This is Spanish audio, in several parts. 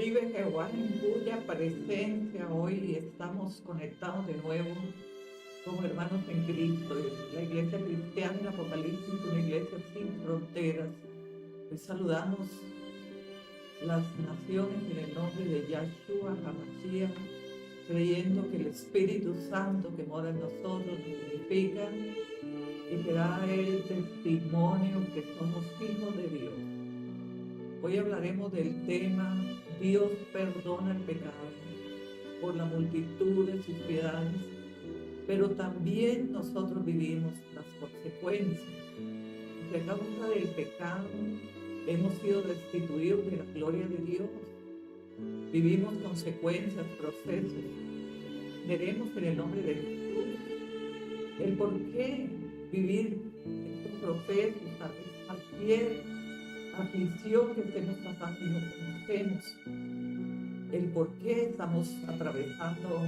Vive Jehová en cuya presencia hoy estamos conectados de nuevo como hermanos en Cristo. La iglesia cristiana en Apocalipsis, una iglesia sin fronteras. Hoy saludamos las naciones en el nombre de Yahshua HaMashiach, creyendo que el Espíritu Santo que mora en nosotros nos unifica y que da el testimonio que somos hijos de Dios. Hoy hablaremos del tema Dios perdona el pecado por la multitud de sus piedades, pero también nosotros vivimos las consecuencias. Y a causa del pecado hemos sido destituidos de la gloria de Dios. Vivimos consecuencias, procesos. Veremos en el nombre de Jesús el por qué vivir estos procesos, cualquier aflicción que estemos pasando y no conocemos, el por qué estamos atravesando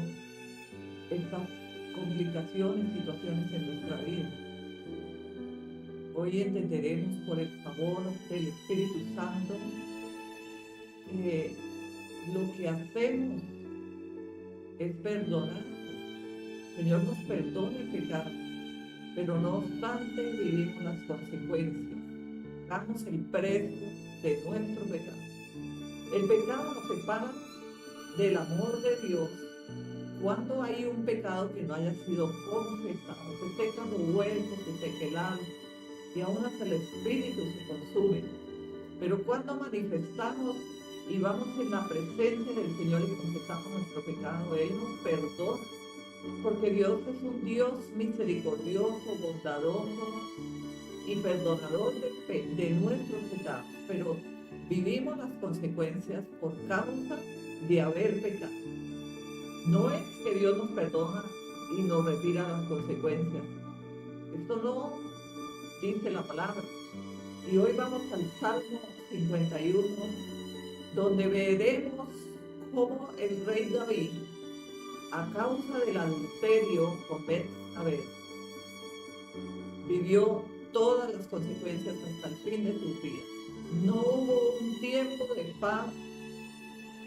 estas complicaciones, situaciones en nuestra vida. Hoy entenderemos por el favor del Espíritu Santo que lo que hacemos es perdonar. El Señor nos perdona el pecado, pero no obstante vivimos las consecuencias. Pagamos el precio de nuestro pecado. El pecado nos separa del amor de Dios. Cuando hay un pecado que no haya sido confesado, se secan los huesos, se seca el alma y aún hasta el espíritu se consume. Pero cuando manifestamos y vamos en la presencia del Señor y confesamos nuestro pecado, Él nos perdona, porque Dios es un Dios misericordioso, bondadoso y perdonador de nuestros pecados, pero vivimos las consecuencias por causa de haber pecado. No es que Dios nos perdona y nos retira las consecuencias. Esto no dice la palabra. Y hoy vamos al Salmo 51, donde veremos cómo el rey David, a causa del adulterio con Betsabé, vivió todas las consecuencias hasta el fin de sus días. No hubo un tiempo de paz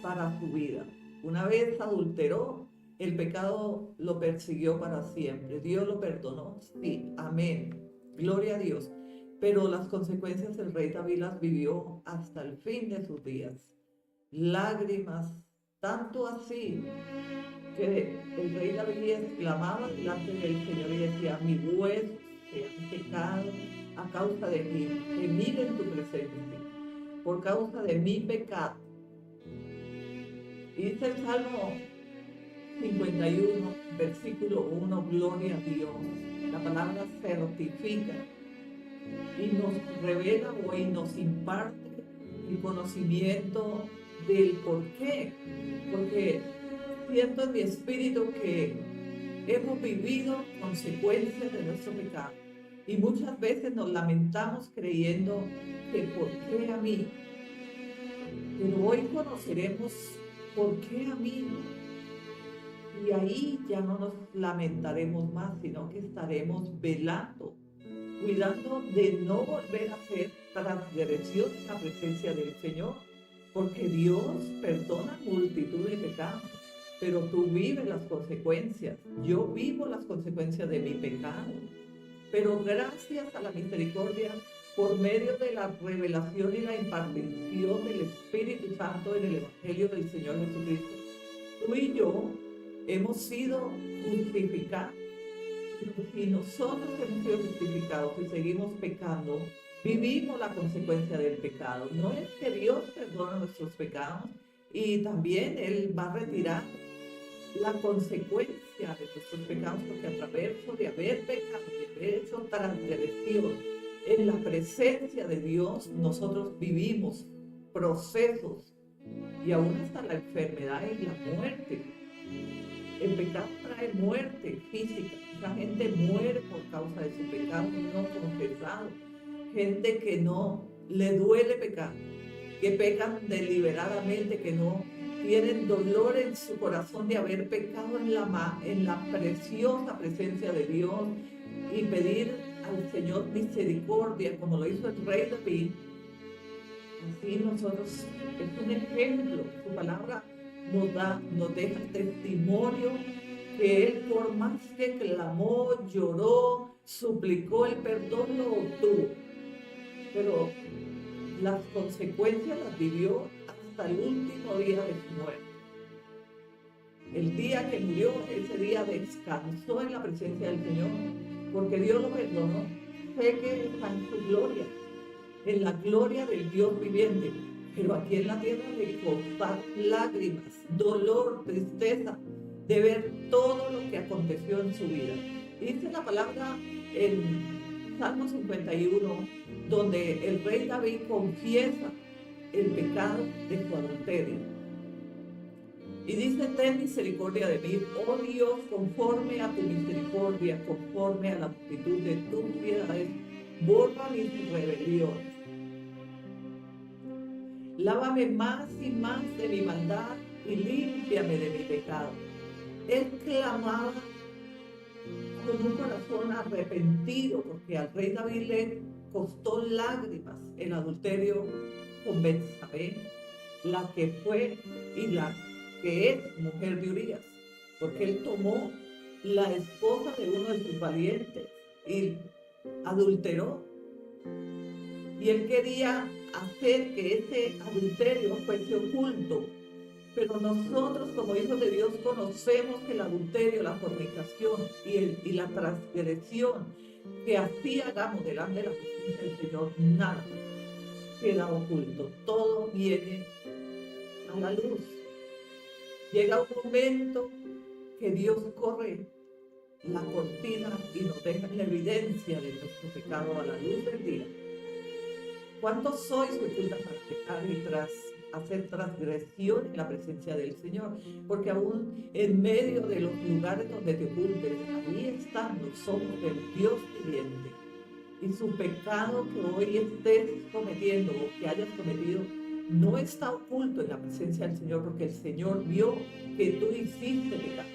para su vida. Una vez adulteró, el pecado lo persiguió para siempre. Dios lo perdonó, sí, amén, gloria a Dios. Pero las consecuencias el rey David las vivió hasta el fin de sus días. Lágrimas, tanto así que el rey David exclamaba delante del Señor y decía: mis huesos se han secado a causa de ti, gemir en tu presencia, por causa de mi pecado. Y dice el Salmo 51, versículo 1, gloria a Dios. La palabra certifica y nos revela hoy, nos imparte el conocimiento del por qué. Porque siento en mi espíritu que hemos vivido consecuencias de nuestro pecado. Y muchas veces nos lamentamos creyendo que por qué a mí. Pero hoy conoceremos por qué a mí. Y ahí ya no nos lamentaremos más, sino que estaremos velando, cuidando de no volver a hacer transgresión en la presencia del Señor. Porque Dios perdona multitud de pecados, pero tú vives las consecuencias. Yo vivo las consecuencias de mi pecado. Pero gracias a la misericordia, por medio de la revelación y la impartición del Espíritu Santo en el Evangelio del Señor Jesucristo, tú y yo hemos sido justificados. Y nosotros hemos sido justificados y seguimos pecando, vivimos la consecuencia del pecado. No es que Dios perdona nuestros pecados y también Él va a retirar la consecuencia de nuestros pecados, porque a través de haber pecado, de haber hecho transgresión en la presencia de Dios, nosotros vivimos procesos y aún hasta la enfermedad y la muerte. El pecado trae muerte física. Mucha gente muere por causa de su pecado no confesado. Gente que no le duele pecar, que pecan deliberadamente, que no tienen dolor en su corazón de haber pecado en la preciosa presencia de Dios y pedir al Señor misericordia, como lo hizo el rey David, Así nosotros, es un ejemplo, su palabra nos deja testimonio que él por más que clamó, lloró, suplicó el perdón, lo obtuvo. Pero las consecuencias las vivió hasta el último día de su muerte. El día que murió, ese día descansó en la presencia del Señor, porque Dios lo perdonó. Sé que está en su gloria, en la gloria del Dios viviente, pero aquí en la tierra le costó lágrimas, dolor, tristeza, de ver todo lo que aconteció en su vida. Dice la palabra en Salmo 51, donde el rey David confiesa el pecado de su adulterio. Y dice: ten misericordia de mí, oh Dios, conforme a tu misericordia, conforme a la multitud de tus piedades, borra mis rebeliones. Lávame más y más de mi maldad y límpiame de mi pecado. Él clamaba con un corazón arrepentido, porque al rey David le costó lágrimas el adulterio con Betsabé, la que fue y la que es mujer de Urías, porque él tomó la esposa de uno de sus valientes y adulteró. Y él quería hacer que ese adulterio fuese oculto. Pero nosotros, como hijos de Dios, conocemos que el adulterio, la fornicación y la transgresión que así hagamos delante de la presencia del Señor, nada queda oculto. Todo viene a la luz. Llega un momento que Dios corre la cortina y nos deja la evidencia de nuestro pecado a la luz del día. ¿Cuántos sois que ocultan al pecar y tras hacer transgresión en la presencia del Señor? Porque aún en medio de los lugares donde te ocultes, ahí están los ojos del Dios viviente. Y su pecado que hoy estés cometiendo o que hayas cometido no está oculto en la presencia del Señor, porque el Señor vio que tú hiciste pecado,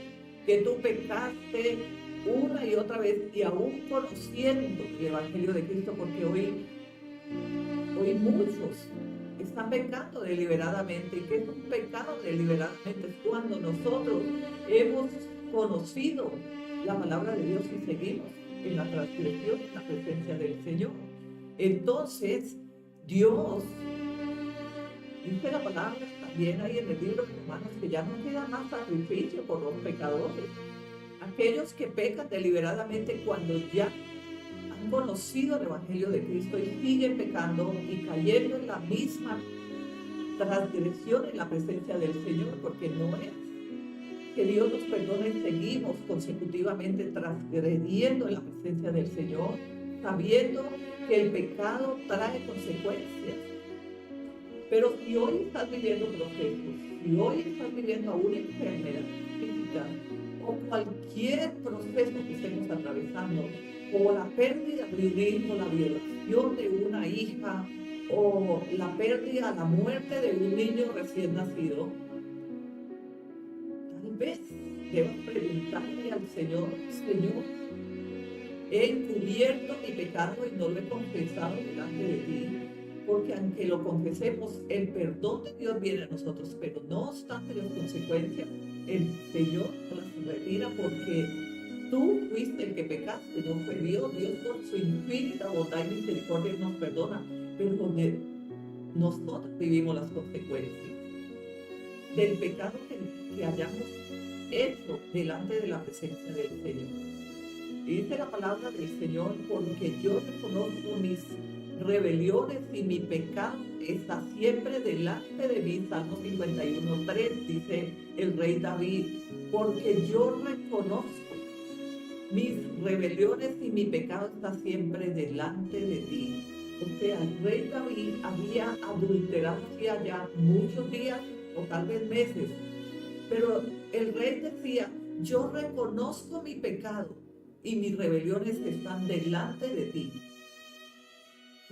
que tú pecaste una y otra vez, y aún conociendo el Evangelio de Cristo, porque hoy muchos están pecando deliberadamente. ¿Y qué es un pecado deliberadamente? Es cuando nosotros hemos conocido la palabra de Dios y seguimos en la transgresión, en la presencia del Señor. Entonces, Dios dice la palabra también ahí en el libro de Romanos que ya no queda más sacrificio por los pecadores. Aquellos que pecan deliberadamente cuando ya han conocido el Evangelio de Cristo y siguen pecando y cayendo en la misma transgresión en la presencia del Señor, porque no es que Dios nos perdone y seguimos consecutivamente transgrediendo en la presencia del Señor, sabiendo que el pecado trae consecuencias. Pero si hoy estás viviendo procesos, si hoy estás viviendo una enfermedad física o cualquier proceso que estemos atravesando, o la pérdida de un hijo, la violación de una hija, o la pérdida, la muerte de un niño recién nacido, tal vez debas preguntarle al Señor: Señor, he encubierto mi pecado y no lo he confesado delante de ti, porque aunque lo confesemos, el perdón de Dios viene a nosotros, pero no obstante las consecuencias, el Señor las retira, porque tú fuiste el que pecaste, no fue Dios. Dios por su infinita bondad y misericordia nos perdona, pero donde nosotros vivimos las consecuencias del pecado que hayamos hecho delante de la presencia del Señor. Y dice la palabra del Señor: porque yo reconozco mis rebeliones y mi pecado está siempre delante de mí. Salmo 51:3 dice el rey David: porque yo reconozco mis rebeliones y mi pecado está siempre delante de ti. O sea, el rey David había adulterado hacía ya muchos días o tal vez meses, pero el rey decía: yo reconozco mi pecado y mis rebeliones están delante de ti.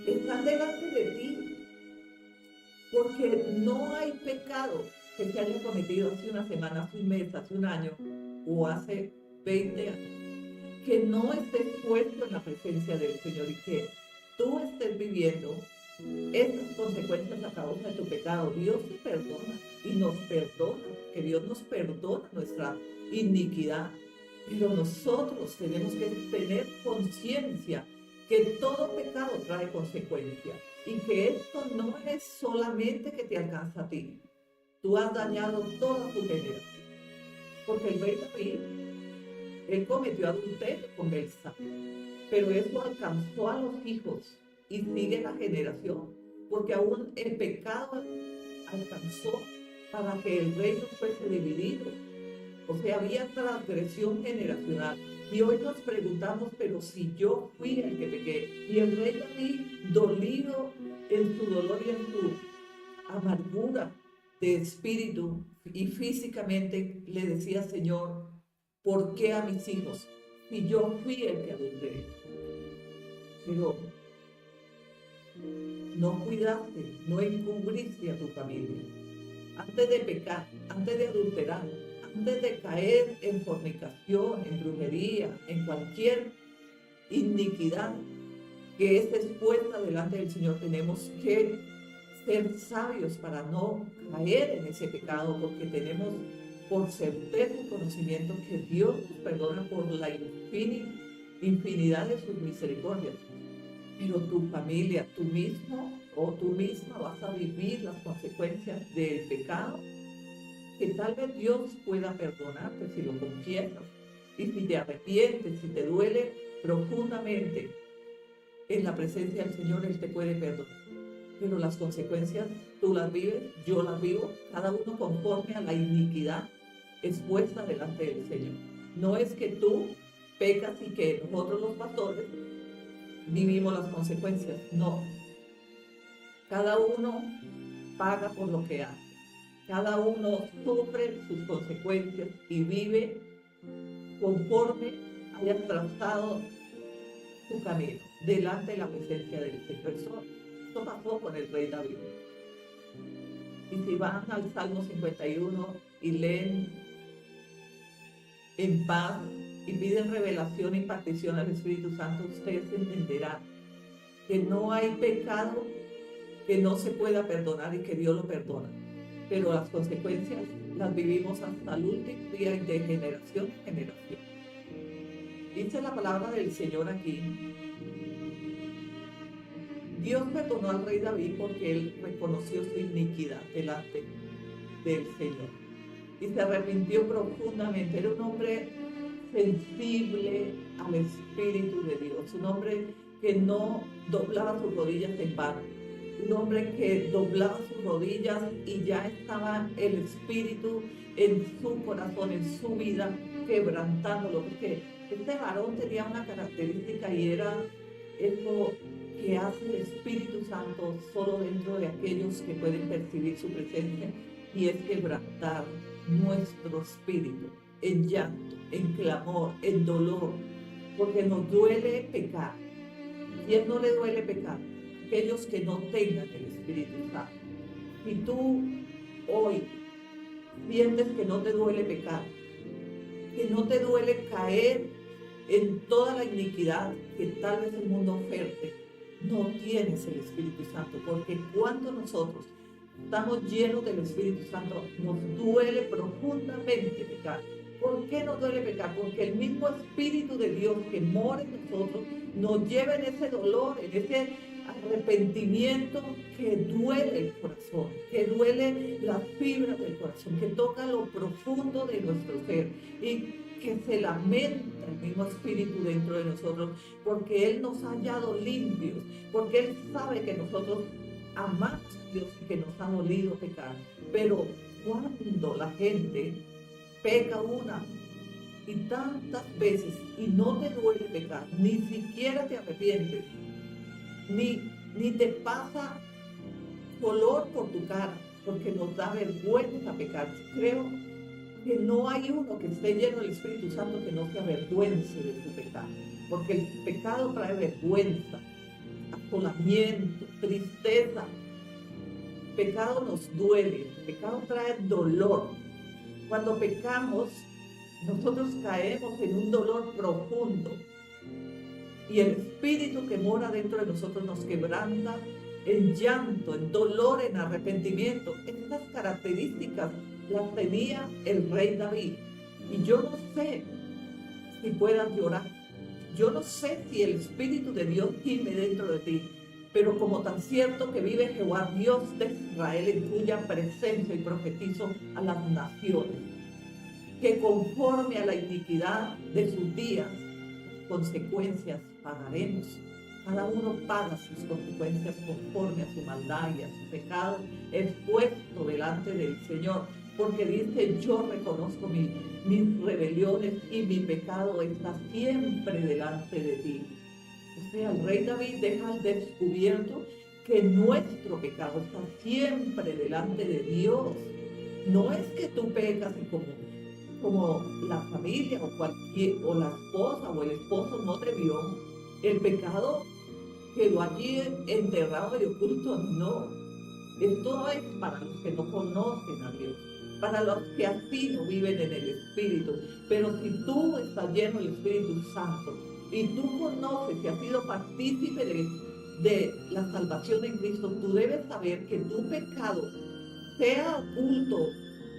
Están delante de ti, porque no hay pecado que se haya cometido hace una semana, hace un mes, hace un año o hace 20 años que no estés puesto en la presencia del Señor y que tú estés viviendo estas consecuencias a causa de tu pecado. Dios te perdona y nos perdona, que Dios nos perdona nuestra iniquidad. Pero nosotros tenemos que tener conciencia que todo pecado trae consecuencias y que esto no es solamente que te alcanza a ti. Tú has dañado toda tu generación. Porque el rey David, él cometió adulterio con Betsabé, pero eso alcanzó a los hijos y sigue la generación, porque aún el pecado alcanzó para que el reino fuese dividido. O sea, había transgresión generacional. Y hoy nos preguntamos, pero si yo fui el que pequé, y el rey David, dolido en su dolor y en su amargura de espíritu y físicamente, le decía: Señor, ¿por qué a mis hijos si yo fui el que adulteré? Pero no cuidaste, no encubriste a tu familia. Antes de pecar, antes de adulterar, antes de caer en fornicación, en brujería, en cualquier iniquidad que es expuesta delante del Señor, tenemos que ser sabios para no caer en ese pecado, porque tenemos por certeza y conocimiento que Dios nos perdona por la infinidad de sus misericordias. Pero tu familia, tú mismo o tú misma vas a vivir las consecuencias del pecado, que tal vez Dios pueda perdonarte si lo confiesas y si te arrepientes, si te duele profundamente en la presencia del Señor, Él te puede perdonar. Pero las consecuencias tú las vives, yo las vivo, cada uno conforme a la iniquidad expuesta delante del Señor. No es que tú pecas y que nosotros los pastores vivimos las consecuencias, no. Cada uno paga por lo que hace. Cada uno sufre sus consecuencias y vive conforme haya trazado su camino delante de la presencia del Señor. Esto pasó con el rey David. Y si van al Salmo 51 y leen en paz y piden revelación y partición al Espíritu Santo, ustedes entenderán que no hay pecado que no se pueda perdonar y que Dios lo perdona. Pero las consecuencias las vivimos hasta el último día, de generación en generación. Dice la palabra del Señor aquí: Dios perdonó al rey David porque él reconoció su iniquidad delante del Señor y se arrepintió profundamente. Era un hombre sensible al Espíritu de Dios, un hombre que no doblaba sus rodillas en vano, un hombre que doblaba sus rodillas y ya estaba el Espíritu en su corazón, en su vida, quebrantándolo, porque este varón tenía una característica y era eso que hace el Espíritu Santo solo dentro de aquellos que pueden percibir su presencia, y es quebrantar nuestro espíritu en llanto, en clamor, en dolor, porque nos duele pecar. ¿Quién no le duele pecar? Aquellos que no tengan el Espíritu Santo. Si tú hoy sientes que no te duele pecar, que no te duele caer en toda la iniquidad que tal vez el mundo oferte, no tienes el Espíritu Santo, porque cuando nosotros estamos llenos del Espíritu Santo, nos duele profundamente pecar. ¿Por qué nos duele pecar? Porque el mismo Espíritu de Dios que mora en nosotros nos lleva en ese dolor, en ese arrepentimiento que duele el corazón, que duele las fibras del corazón, que toca lo profundo de nuestro ser y que se lamenta el mismo Espíritu dentro de nosotros, porque Él nos ha hallado limpios, porque Él sabe que nosotros amamos a Dios y que nos ha dolido pecar. Pero cuando la gente peca una y tantas veces y no te duele pecar, ni siquiera te arrepientes, ni te pasa dolor por tu cara, porque nos da vergüenza pecar. Creo que no hay uno que esté lleno del Espíritu Santo que no se avergüence de su pecado, porque el pecado trae vergüenza, asolamiento, tristeza. Pecado nos duele, el pecado trae dolor. Cuando pecamos, nosotros caemos en un dolor profundo y el Espíritu que mora dentro de nosotros nos quebranta en llanto, en dolor, en arrepentimiento. Estas características las tenía el rey David. Y yo no sé si puedas llorar. Yo no sé si el Espíritu de Dios gime dentro de ti, pero como tan cierto que vive Jehová, Dios de Israel, en cuya presencia y profetizo a las naciones, que conforme a la iniquidad de sus días, consecuencias pagaremos. Cada uno paga sus consecuencias conforme a su maldad y a su pecado, expuesto delante del Señor, porque dice: yo reconozco mis rebeliones y mi pecado está siempre delante de ti. O sea, el rey David deja al descubierto que nuestro pecado está siempre delante de Dios. No es que tú pecas y como la familia o la esposa o el esposo no te vio, el pecado quedó allí enterrado y oculto. No, esto es para los que no conocen a Dios, para los que así no viven en el Espíritu. Pero si tú estás lleno del Espíritu Santo y tú conoces y has sido partícipe de la salvación en Cristo, tú debes saber que tu pecado, sea oculto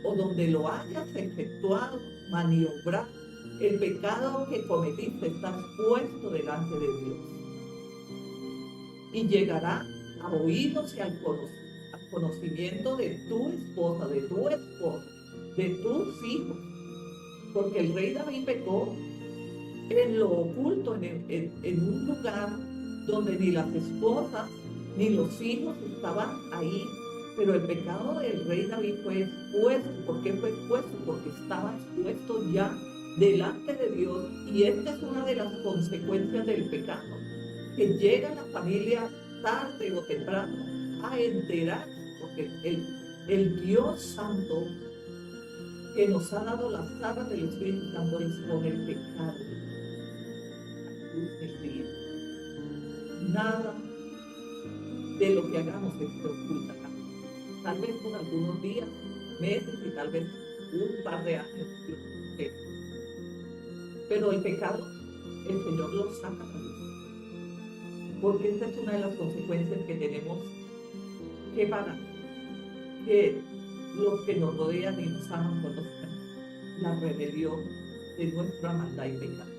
o donde lo hayas efectuado, maniobrado, el pecado que cometiste está puesto delante de Dios. Y llegará a oídos y al conocimiento de tu esposa, de tu esposo, de tus hijos. Porque el rey David pecó en lo oculto, en un lugar donde ni las esposas ni los hijos estaban ahí. Pero el pecado del rey David fue expuesto. ¿Por qué fue expuesto? Porque estaba expuesto ya delante de Dios. Y esta es una de las consecuencias del pecado, que llega la familia tarde o temprano a enterarse, porque el Dios Santo que nos ha dado las armas del Espíritu Santo expone el pecado a luz del día. Nada de lo que hagamos se oculta. Tal vez por algunos días, meses y tal vez un par de años. Pero el pecado, el Señor lo saca a la luz. Porque esta es una de las consecuencias que tenemos que pagar. Que los que nos rodean y nos aman conozcan la rebelión de nuestra maldad y pecado.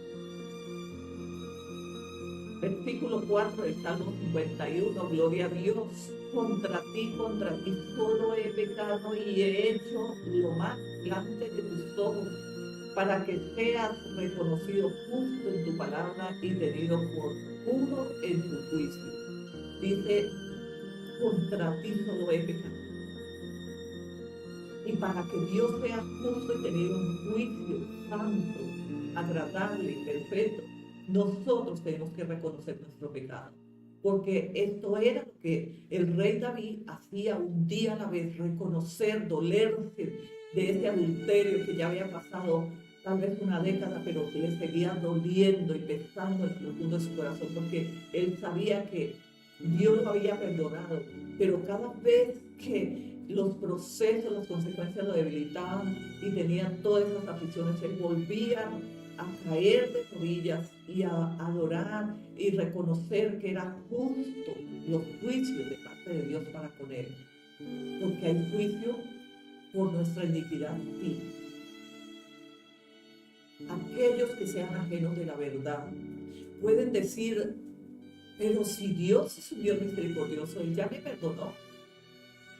Versículo 4 del Salmo 51, gloria a Dios. Contra ti solo he pecado y he hecho lo más delante de tus ojos, para que seas reconocido justo en tu palabra y tenido por puro en tu juicio. Dice: contra ti solo he pecado. Y para que Dios sea justo y tenido un juicio santo, agradable y perfecto, nosotros tenemos que reconocer nuestro pecado. Porque esto era lo que el rey David hacía un día a la vez: reconocer, dolerse de ese adulterio que ya había pasado tal vez una década, pero que le seguía doliendo y pesando en el profundo de su corazón, porque él sabía que Dios lo había perdonado, pero cada vez que los procesos, las consecuencias lo debilitaban y tenían todas esas aflicciones, él volvía a caer de rodillas y a adorar y reconocer que era justo los juicios de parte de Dios para con él. Porque hay juicio por nuestra iniquidad, sí. Aquellos que sean ajenos de la verdad pueden decir: pero si Dios es un Dios misericordioso, Él ya me perdonó.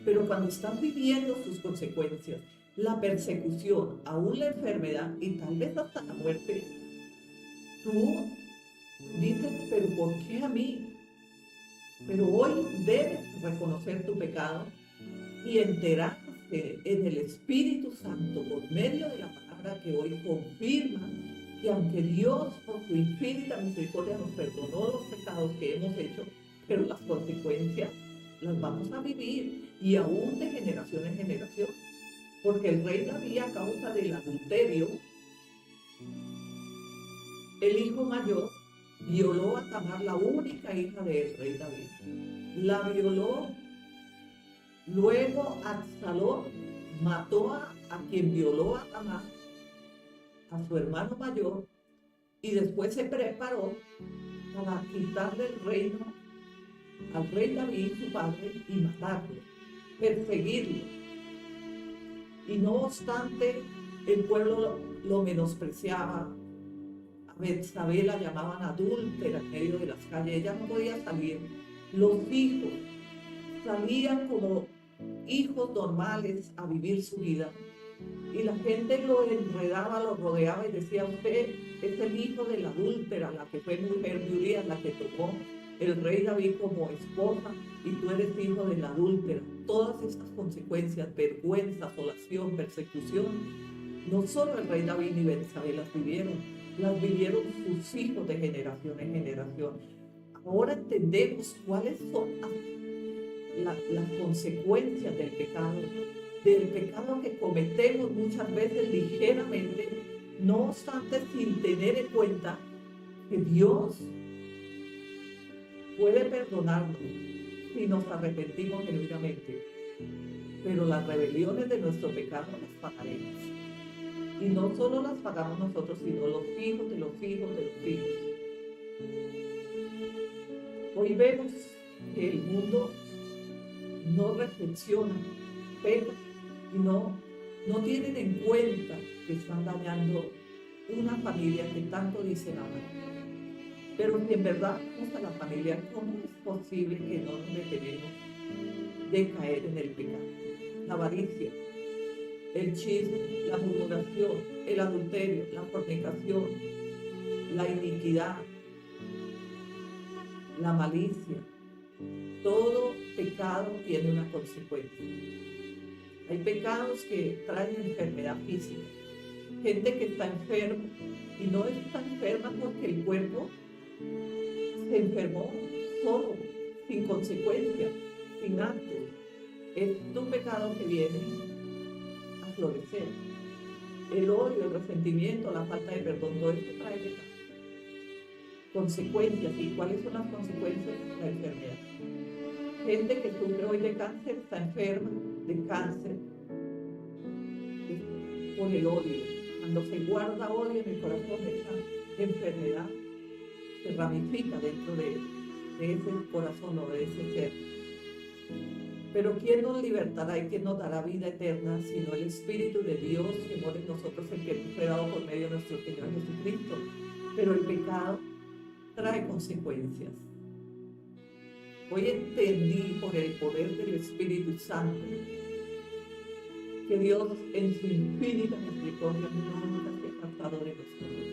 Pero cuando están viviendo sus consecuencias, la persecución, aún la enfermedad y tal vez hasta la muerte, tú dices: pero ¿por qué a mí? Pero hoy debes reconocer tu pecado y enterarte en el Espíritu Santo por medio de la palabra que hoy confirma que aunque Dios por su infinita misericordia nos perdonó los pecados que hemos hecho, pero las consecuencias las vamos a vivir, y aún de generación en generación. Porque el rey David, a causa del adulterio, el hijo mayor violó a Tamar, la única hija del rey David. La violó, luego Absalón mató a quien violó a Tamar, a su hermano mayor, y después se preparó para quitarle el reino al rey David, su padre, y matarlo, perseguirlo. Y no obstante, el pueblo lo menospreciaba. A Betsabé la llamaban adúltera en medio de las calles. Ella no podía salir. Los hijos salían como hijos normales a vivir su vida. Y la gente lo enredaba, lo rodeaba y decía: usted es el hijo de la adúltera, la que fue mujer de Urías, la que tomó el rey David como esposa, y tú eres hijo de la adúltera. Todas estas consecuencias, vergüenza, asolación, persecución, no solo el rey David ni Betsabé las vivieron sus hijos de generación en generación. Ahora entendemos cuáles son las consecuencias del pecado que cometemos muchas veces ligeramente, no obstante sin tener en cuenta que Dios puede perdonarnos si nos arrepentimos genuinamente, pero las rebeliones de nuestro pecado las pagaremos. Y no solo las pagamos nosotros, sino los hijos de los hijos de los hijos. Hoy vemos que el mundo no reflexiona, peca y no tienen en cuenta que están dañando una familia que tanto dicen amar. Pero si en verdad vamos a la familia, ¿cómo es posible que no nos detenemos de caer en el pecado? La avaricia, el chisme, la murmuración, el adulterio, la fornicación, la iniquidad, la malicia. Todo pecado tiene una consecuencia. Hay pecados que traen enfermedad física. Gente que está enferma y no está enferma porque el cuerpo se enfermó solo, sin consecuencia, sin actos. Es tu pecado que viene a florecer. El odio, el resentimiento, la falta de perdón, todo esto trae pecado. Consecuencias. ¿Y cuáles son las consecuencias? La enfermedad. Gente que sufre hoy de cáncer está enferma de cáncer por el odio. Cuando se guarda odio en el corazón, esa enfermedad se ramifica dentro de ese corazón o de ese ser. Pero ¿quién nos libertará y quién nos dará vida eterna sino el Espíritu de Dios que mora en nosotros, el que nos fue dado por medio de nuestro Señor Jesucristo? Pero el pecado trae consecuencias. Hoy entendí por el poder del Espíritu Santo que Dios en su infinita misericordia nunca se ha apartado de nosotros.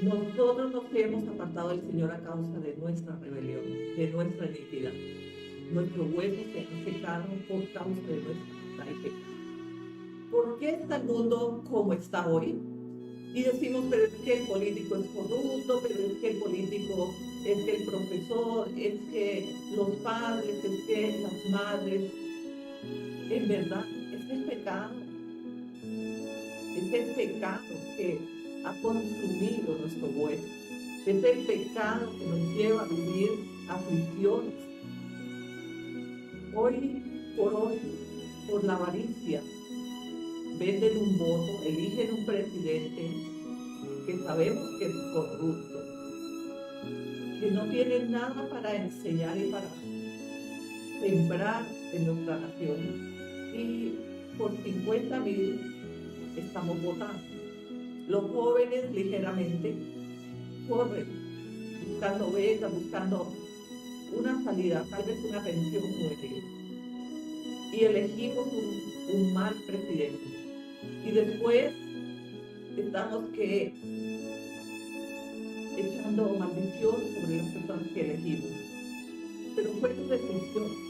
Nosotros nos hemos apartado del Señor a causa de nuestra rebelión, de nuestra iniquidad. Nuestros huesos se han secado por causa de nuestra maldad y pecado. ¿Por qué está el mundo como está hoy? Y decimos: pero es que el político es corrupto, pero es que el político, es que el profesor, es que los padres, es que las madres. En verdad, es el pecado que ha consumido nuestro hueso. Es el pecado que nos lleva a vivir aflicciones. Hoy, por la avaricia, venden un voto, eligen un presidente que sabemos que es corrupto, que no tiene nada para enseñar y para sembrar en nuestra nación. Y por 50,000 estamos votando. Los jóvenes ligeramente corren, buscando becas, buscando una salida, tal vez una pensión juvenil. Y elegimos un mal presidente. Y después estamos echando maldición sobre las personas que elegimos. Pero fue tu decisión.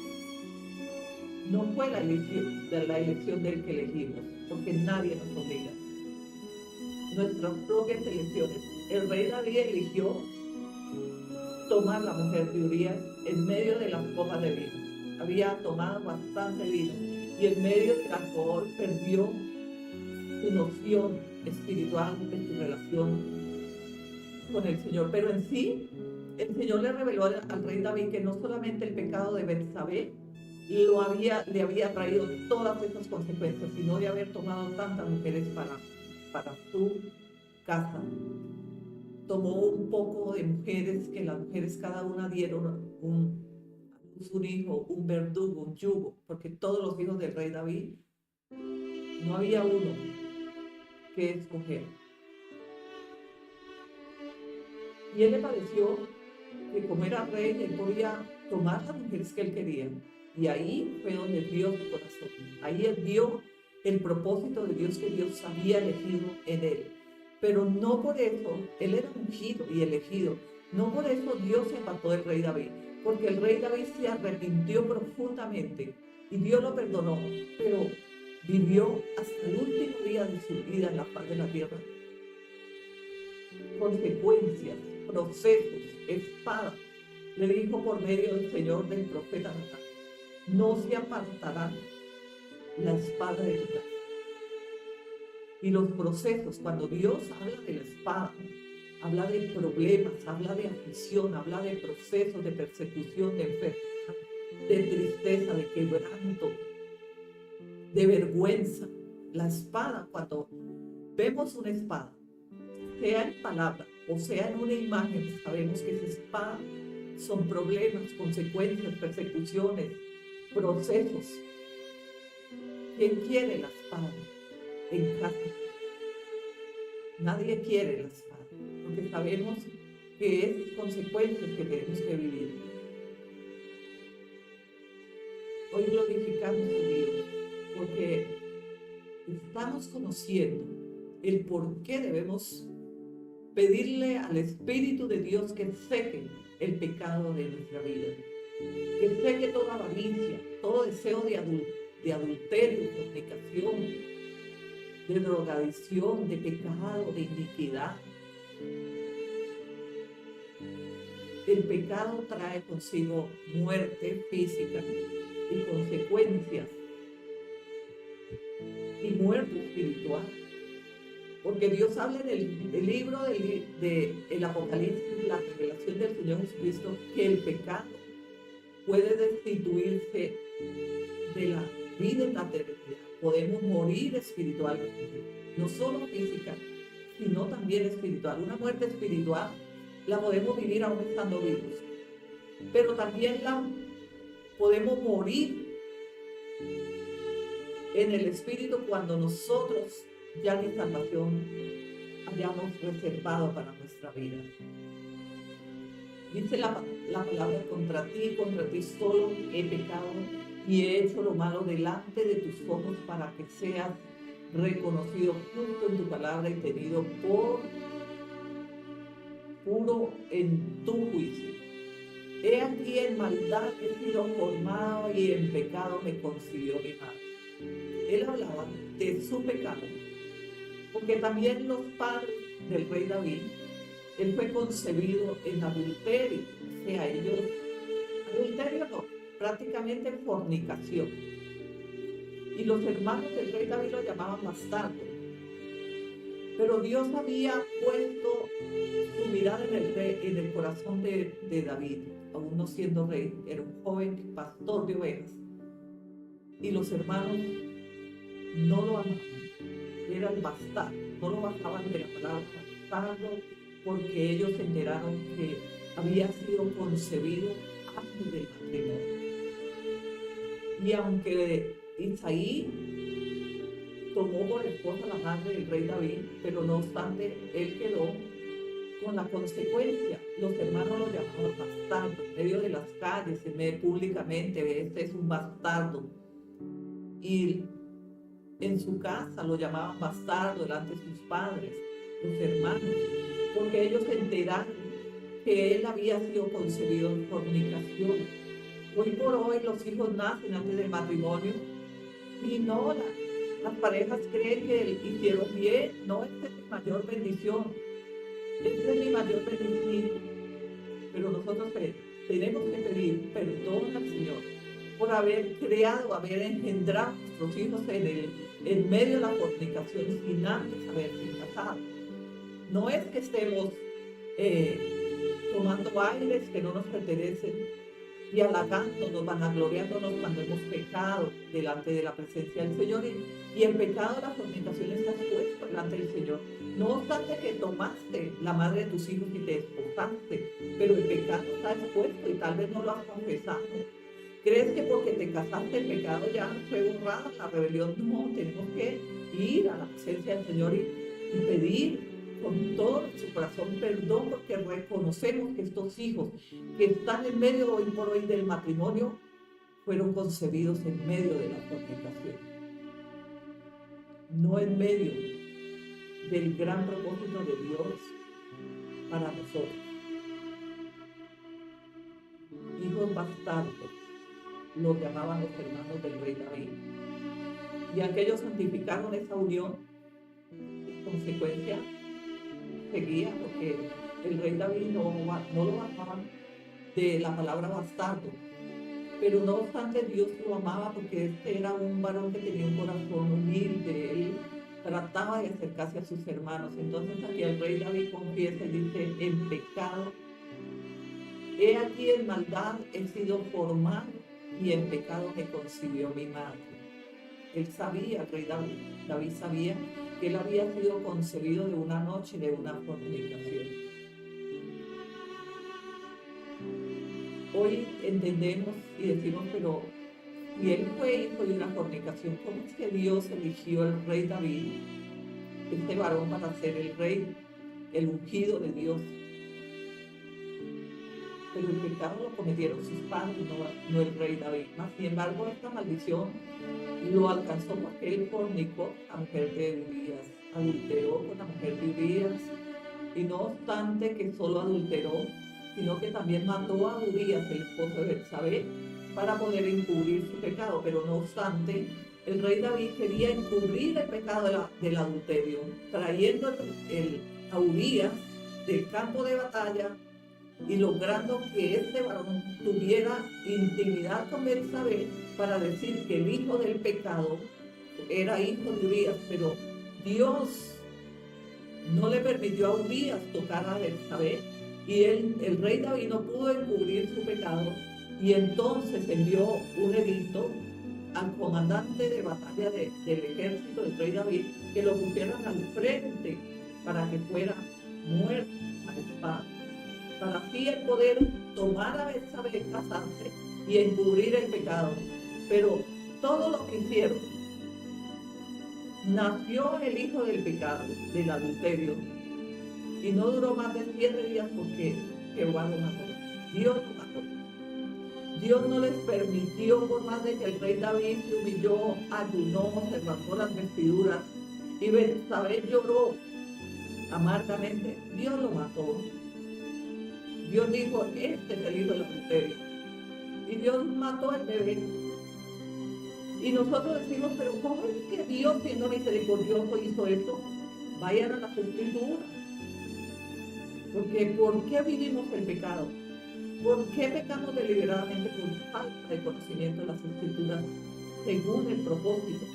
No fue la elección del que elegimos, porque nadie nos obliga. Nuestras propias elecciones. El rey David eligió tomar la mujer de Urías en medio de las copas de vino. Había tomado bastante vino y en medio del alcohol perdió su noción espiritual de su relación con el Señor. Pero en sí, el Señor le reveló al rey David que no solamente el pecado de Betsabé le había traído todas esas consecuencias, sino de haber tomado tantas mujeres para su casa. Tomó un poco de mujeres, que las mujeres cada una dieron puso un hijo, un verdugo, un yugo, porque todos los hijos del rey David, no había uno que escoger. Y él le pareció que como era rey, él podía tomar las mujeres que él quería. Y ahí fue donde vio su corazón. Ahí él vio el propósito de Dios que Dios había elegido en él. Pero no por eso, él era ungido y elegido. No por eso Dios se apartó del rey David. Porque el rey David se arrepintió profundamente y Dios lo perdonó. Pero vivió hasta el último día de su vida en la faz de la tierra. Consecuencias, procesos, espada. Le dijo por medio del Señor del profeta Natán: no se apartará la espada de tu casa. Y los procesos, cuando Dios habla de la espada, habla de problemas, habla de aflicción, habla de procesos, de persecución, de enfermedad, de tristeza, de quebranto, de vergüenza. La espada, cuando vemos una espada, sea en palabra o sea en una imagen, sabemos que esa espada son problemas, consecuencias, persecuciones, procesos. ¿Quién quiere la espada en casa? Nadie quiere la espada, porque sabemos que es consecuencias que tenemos que vivir. Hoy glorificamos a Dios, porque estamos conociendo el por qué debemos pedirle al Espíritu de Dios que seque el pecado de nuestra vida, que seque toda avaricia, todo deseo de adulterio, de fornicación, de drogadicción, de pecado, de iniquidad. El pecado trae consigo muerte física y consecuencias, y muerte espiritual. Porque Dios habla en el libro del Apocalipsis, la revelación del Señor Jesucristo, que el pecado puede destituirse de la vida en la eternidad. Podemos morir espiritualmente, no solo física, sino también espiritual. Una muerte espiritual la podemos vivir aún estando vivos, pero también la podemos morir en el espíritu cuando nosotros ya ni salvación hayamos reservado para nuestra vida. Dice la palabra: contra ti solo he pecado y he hecho lo malo delante de tus ojos, para que seas reconocido justo en tu palabra y tenido por puro en tu juicio. He aquí en maldad he sido formado y en pecado me concibió mi madre. Él hablaba de su pecado, porque también los padres del rey David, él fue concebido en adulterio, o sea, adulterio no, prácticamente fornicación. Y los hermanos del rey David lo llamaban bastardo. Pero Dios había puesto su mirada en el corazón de David, aún no siendo rey, era un joven pastor de ovejas. Y los hermanos no lo amaban, era el bastardo, no lo bajaban de la palabra bastardo, porque ellos se enteraron que había sido concebido antes del matrimonio. Y aunque Isaí tomó por esposa la madre del rey David, pero no obstante, él quedó con la consecuencia. Los hermanos lo llamaban bastardo, en medio de las calles, públicamente: este es un bastardo. Y en su casa lo llamaban bastardo delante de sus padres, los hermanos, porque ellos se enteraron que él había sido concebido en fornicación. Hoy por hoy los hijos nacen antes del matrimonio y no, las parejas creen que hicieron bien. No, esta es mi mayor bendición, esta es mi mayor bendición. Pero nosotros tenemos que pedir perdón al Señor por haber creado, haber engendrado a nuestros hijos en medio de la fornicación sin antes haberse casado. No es que estemos tomando aires que no nos pertenecen y halagándonos, vanagloriándonos cuando hemos pecado delante de la presencia del Señor. Y el pecado de la fornicación está expuesto delante del Señor. No obstante que tomaste la madre de tus hijos y te esposaste, pero el pecado está expuesto y tal vez no lo has confesado. ¿Crees que porque te casaste el pecado ya fue borrado, la rebelión? No, tenemos que ir a la presencia del Señor y pedir con todo su corazón perdón, porque reconocemos que estos hijos que están en medio hoy por hoy del matrimonio fueron concebidos en medio de la fornicación, no en medio del gran propósito de Dios para nosotros. Hijos bastardos, los llamaban los hermanos del rey David. Y aquellos santificaron esa unión. En consecuencia, seguía, porque el rey David no lo amaba de la palabra bastardo. Pero no obstante, Dios lo amaba porque este era un varón que tenía un corazón humilde. Él trataba de acercarse a sus hermanos. Entonces aquí el rey David confiesa y dice: en pecado, he aquí en maldad he sido formado, y en pecado me concibió mi madre. Él sabía, el rey David sabía que él había sido concebido de una noche, de una fornicación. Hoy entendemos y decimos, pero si él fue hijo de una fornicación, ¿cómo es que Dios eligió al rey David, este varón, para ser el rey, el ungido de Dios? Pero el pecado lo cometieron sus padres, no el rey David. Sin embargo, esta maldición lo alcanzó porque él fornicó a la mujer de Urías, adulteró con la mujer de Urías, y no obstante que solo adulteró, sino que también mató a Urías, el esposo de Betsabé, para poder encubrir su pecado. Pero no obstante, el rey David quería encubrir el pecado del adulterio, trayendo a Urías del campo de batalla y logrando que este varón tuviera intimidad con Betsabé para decir que el hijo del pecado era hijo de Urías. Pero Dios no le permitió a Urías tocar a Betsabé, y el rey David no pudo encubrir su pecado, y entonces envió un edicto al comandante de batalla del ejército del rey David, que lo pusieran al frente para que fuera muerto a espada, para así el poder tomar a Betsabé, casarse y encubrir el pecado. Pero todo lo que hicieron, nació el hijo del pecado, del adulterio, y no duró más de 7 días porque Jehová lo mató. Dios lo mató. Dios no les permitió, por más de que el rey David se humilló, ayunó, se rasgó las vestiduras y Betsabé lloró amargamente. Dios lo mató. Dios dijo: este es el hijo del adulterio. Y Dios mató al bebé. Y nosotros decimos: pero ¿cómo es que Dios, siendo misericordioso, hizo esto? Vayan a las Escrituras. Porque ¿por qué vivimos el pecado? ¿Por qué pecamos deliberadamente? Por falta de conocimiento de las Escrituras, según el propósito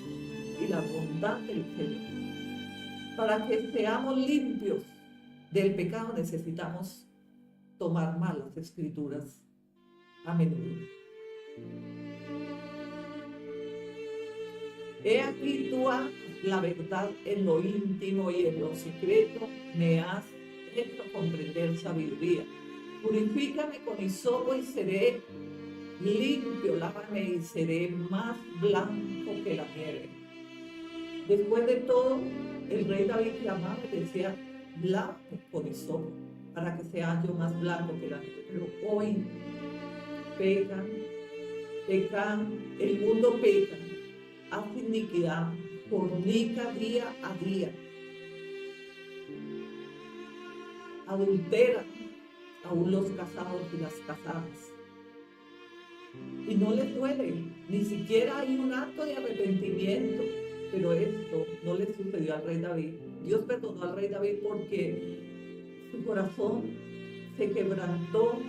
y la bondad del Señor. Para que seamos limpios del pecado necesitamos tomar mal las Escrituras a menudo. He aquí tú amas la verdad en lo íntimo, y en lo secreto me has hecho comprender sabiduría. Purifícame con hisopo y seré limpio, lávame y seré más blanco que la nieve. Después de todo, el rey David clamaba y decía: lávame con hisopo para que sea yo más blanco que la nieve. Pero hoy pecan, el mundo peca, hace iniquidad, fornica día a día, adultera aún los casados y las casadas, y no les duele, ni siquiera hay un acto de arrepentimiento. Pero esto no le sucedió al rey David. Dios perdonó al rey David porque su corazón se quebrantó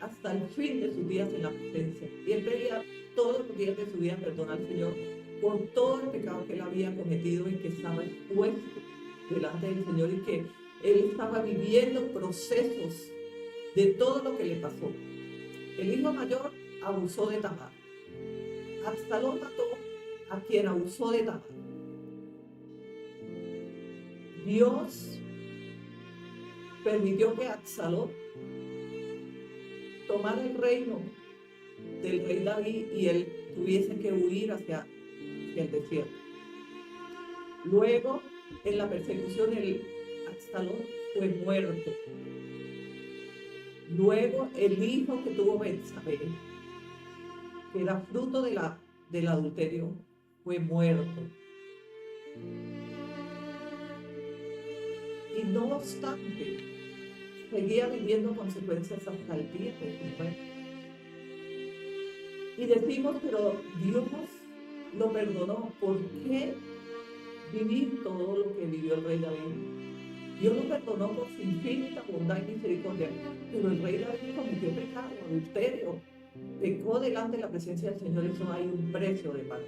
hasta el fin de sus días en la presencia, y él pedía todos los días de su vida perdón al Señor por todo el pecado que él había cometido y que estaba expuesto delante del Señor, y que él estaba viviendo procesos de todo lo que le pasó. El hijo mayor abusó de Tamar. Absalón mató a quien abusó de Tamar. Dios permitió que Absalón tomara el reino del rey David y él tuviese que huir hacia el desierto. Luego, en la persecución, Absalón fue muerto. Luego, el hijo que tuvo Betsabé, que era fruto del adulterio, fue muerto. Y no obstante, seguía viviendo consecuencias hasta el día de su muerte. Y decimos, pero Dios lo perdonó. ¿Por qué vivir todo lo que vivió el rey David? Dios lo perdonó por su infinita bondad y misericordia, pero el rey David cometió pecado, adulterio, pecó delante de la presencia del Señor. Eso hay un precio de pagar.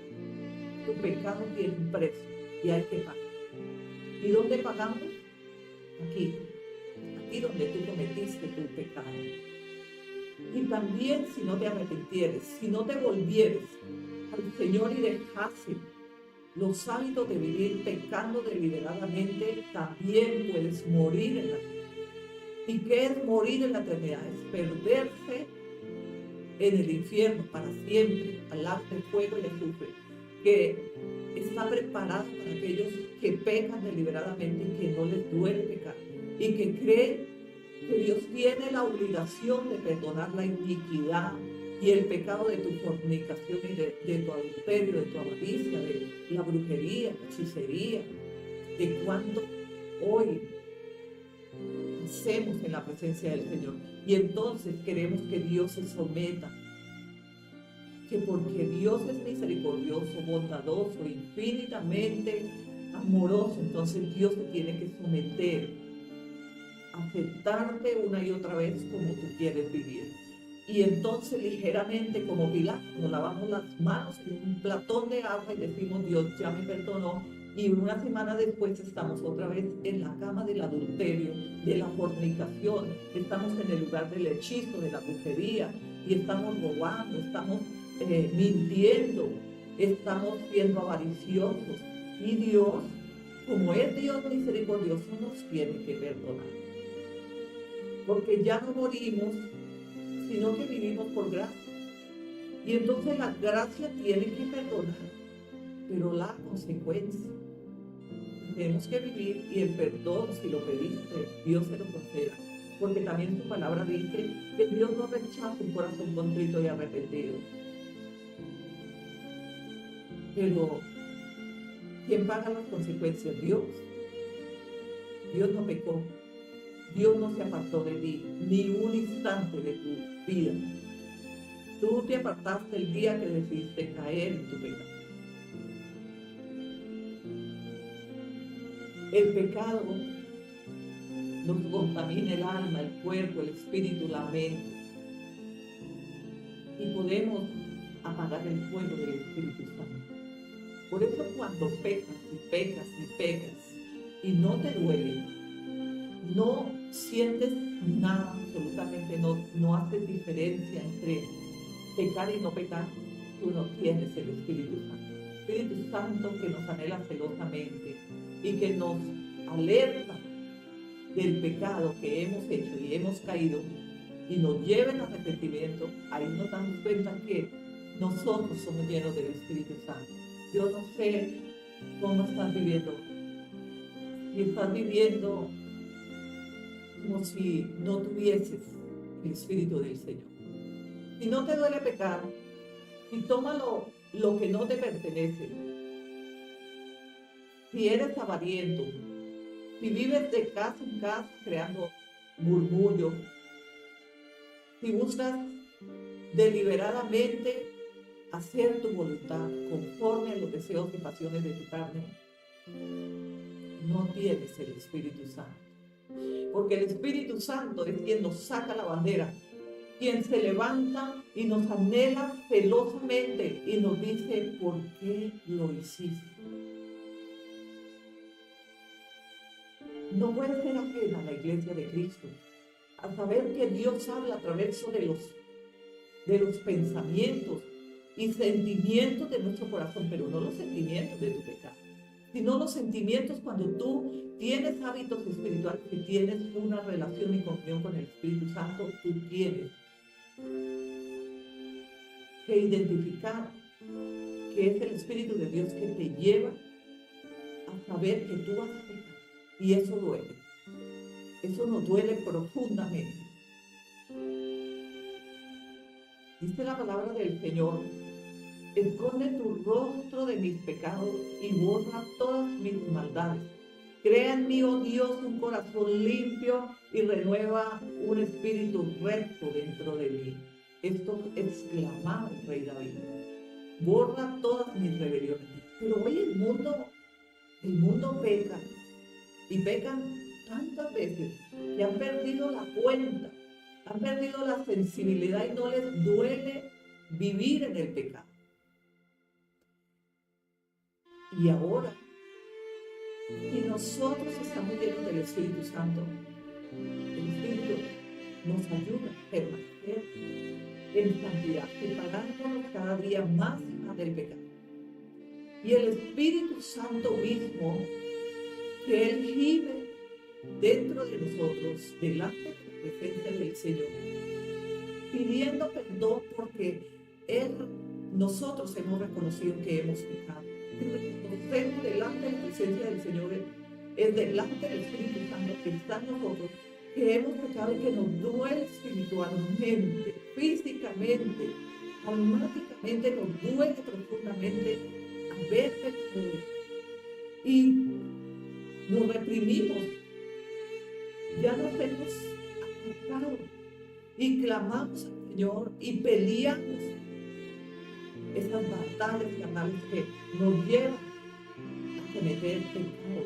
Tu pecado tiene un precio y hay que pagar. ¿Y dónde pagamos? Aquí donde tú cometiste tu pecado. Y también si no te arrepintieres, si no te volvieres al Señor y dejases los hábitos de vivir pecando deliberadamente, también puedes morir en la eternidad. ¿Y qué es morir en la eternidad? Es perderse en el infierno para siempre, al lago de fuego y azufre, que está preparado para aquellos que pecan deliberadamente y que no les duele pecar, y que creen que Dios tiene la obligación de perdonar la iniquidad y el pecado de tu fornicación y de tu adulterio, de tu avaricia, de la brujería, la hechicería, de cuanto hoy hacemos en la presencia del Señor. Y entonces queremos que Dios se someta, que porque Dios es misericordioso, bondadoso, infinitamente amoroso, entonces Dios te tiene que someter, aceptarte una y otra vez como tú quieres vivir. Y entonces ligeramente, como Pilato, nos lavamos las manos en un platón de agua y decimos, Dios ya me perdonó. Y una semana después estamos otra vez en la cama del adulterio, de la fornicación, estamos en el lugar del hechizo, de la brujería, y estamos robando, estamos mintiendo, estamos siendo avariciosos. Y Dios, como es Dios misericordioso, nos tiene que perdonar. Porque ya no morimos, sino que vivimos por gracia. Y entonces la gracia tiene que perdonar, pero la consecuencia tenemos que vivir, y el perdón, si lo pediste, Dios se lo conceda. Porque también su palabra dice que Dios no rechaza un corazón contrito y arrepentido. Pero ¿quién paga las consecuencias? Dios. Dios no pecó. Dios no se apartó de ti, ni un instante de tu vida. Tú te apartaste el día que decidiste caer en tu pecado. El pecado nos contamina el alma, el cuerpo, el espíritu, la mente. Y podemos apagar el fuego del Espíritu Santo. Por eso cuando pecas y pecas y pecas y no te duele, no sientes nada, absolutamente no haces diferencia entre pecar y no pecar, tú no tienes el Espíritu Santo. El Espíritu Santo que nos anhela celosamente y que nos alerta del pecado que hemos hecho y hemos caído y nos lleva al arrepentimiento. Ahí nos damos cuenta que nosotros somos llenos del Espíritu Santo. Yo no sé cómo estás viviendo. Si estás viviendo como si no tuvieses el Espíritu del Señor. Si no te duele pecar, y tómalo lo que no te pertenece. Si eres avariento, si vives de casa en casa creando murmullo, si buscas deliberadamente hacer tu voluntad conforme a los deseos y pasiones de tu carne, no tienes el Espíritu Santo. Porque el Espíritu Santo es quien nos saca la bandera, quien se levanta y nos anhela celosamente y nos dice, ¿por qué lo hiciste? No puede ser ajena a la iglesia de Cristo a saber que Dios habla a través de los pensamientos y sentimientos de nuestro corazón, pero no los sentimientos de tu pecado, sino los sentimientos cuando tú tienes hábitos espirituales y tienes una relación y comunión con el Espíritu Santo. Tú tienes que identificar que es el Espíritu de Dios que te lleva a saber que tú has pecado. Y eso duele. Eso nos duele profundamente. Dice la palabra del Señor: esconde tu rostro de mis pecados y borra todas mis maldades. Crea en mí, oh Dios, un corazón limpio y renueva un espíritu recto dentro de mí. Esto exclamaba el rey David. Borra todas mis rebeliones. Pero hoy el mundo peca, y pecan tantas veces que han perdido la cuenta, han perdido la sensibilidad y no les duele vivir en el pecado. Y ahora, si nosotros estamos llenos del Espíritu Santo, el Espíritu nos ayuda a permanecer en santidad, separándonos cada día más y más del pecado. Y el Espíritu Santo mismo, que Él vive dentro de nosotros, delante de la presencia del Señor, pidiendo perdón porque nosotros hemos reconocido que hemos pecado. Y reconocemos delante de la presencia del Señor, es delante del Espíritu Santo que está en nosotros, que hemos pecado y que nos duele espiritualmente, físicamente, almáticamente, nos duele profundamente haber pecado. Y nos reprimimos, ya nos hemos apartado y clamamos al Señor y peleamos esas batallas carnales que nos llevan a cometer pecado.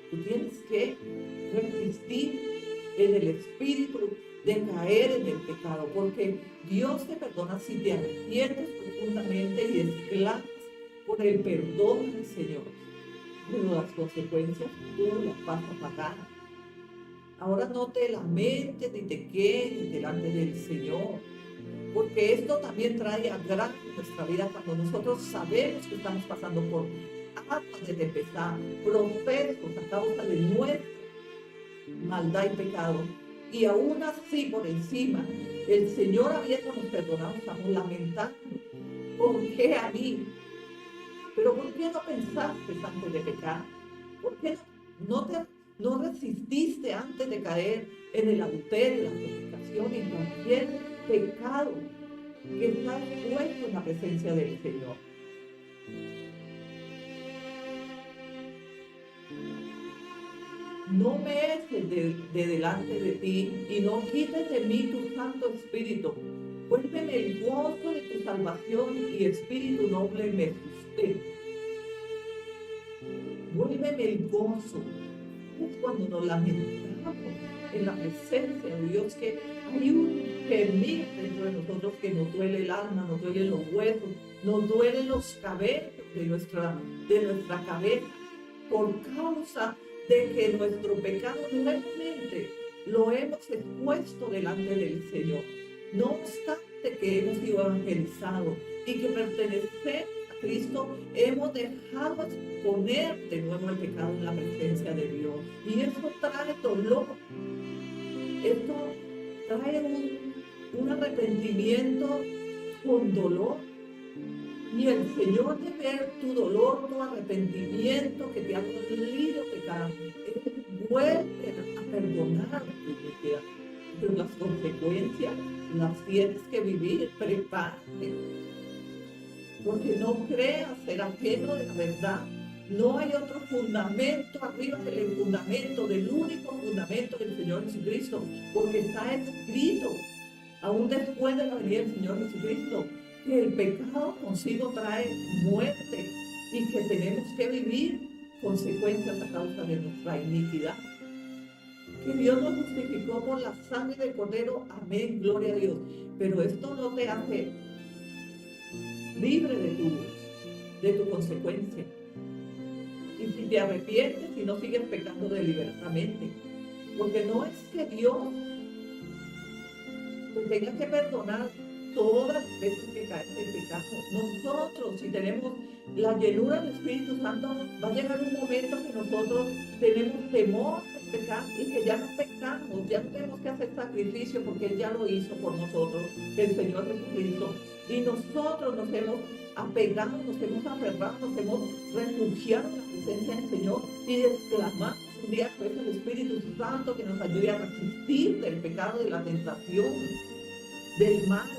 Tú tienes que resistir en el espíritu de caer en el pecado, porque Dios te perdona si te arrepientes profundamente y exclamas por el perdón del Señor. Pero las consecuencias tú las vas a pagar. Ahora no te lamentes ni te quedes delante del Señor, porque esto también trae agravio en nuestra vida cuando nosotros sabemos que estamos pasando por aguas de tempestad, procesos a causa de nuestra maldad y pecado. Y aún así, por encima, el Señor habiéndonos perdonado, estamos lamentando. ¿Por qué a mí? Pero ¿por qué no pensaste antes de pecar? ¿Por qué no resististe antes de caer en el adulterio, en la fornicación, en cualquier pecado que está expuesto en la presencia del Señor? No me eches de delante de ti y no quites de mí tu Santo Espíritu. Vuélveme el gozo de tu salvación y espíritu noble me sustenta. Vuélveme el gozo. Es cuando nos lamentamos en la presencia de Dios, que hay un gemir dentro de nosotros, que nos duele el alma, nos duelen los huesos, nos duelen los cabellos de nuestra cabeza, por causa de que nuestro pecado nuevamente lo hemos expuesto delante del Señor. No obstante que hemos sido evangelizados y que pertenecemos a Cristo, hemos dejado exponer de nuevo el pecado en la presencia de Dios. Y esto trae dolor. Esto trae un arrepentimiento con dolor. Y el Señor, de ver tu dolor, tu arrepentimiento, que te ha dolido pecar, Él vuelve a perdonar tu iniquidad. Pero las consecuencias las tienes que vivir. Prepárate. Porque no creas ser ajeno de la verdad. No hay otro fundamento arriba del fundamento, del único fundamento del Señor Jesucristo. Porque está escrito, aún después de la venida del Señor Jesucristo, que el pecado consigo trae muerte y que tenemos que vivir consecuencias a causa de nuestra iniquidad. Que Dios nos justificó por la sangre del Cordero. Amén, gloria a Dios. Pero esto no te hace libre de tu consecuencia. Y si te arrepientes y no sigues pecando deliberadamente, porque no es que Dios te tenga que perdonar todas las veces que caes en pecado. Nosotros, si tenemos la llenura del Espíritu Santo, va a llegar un momento que nosotros tenemos temor de pecar y que ya no pecamos, ya no tenemos que hacer sacrificio porque Él ya lo hizo por nosotros, el Señor Jesucristo. Y nosotros nos hemos apegado, nos hemos aferrado, nos hemos refugiado en la presencia del Señor y exclamamos un día pues el Espíritu Santo que nos ayude a resistir del pecado, de la tentación, del mal.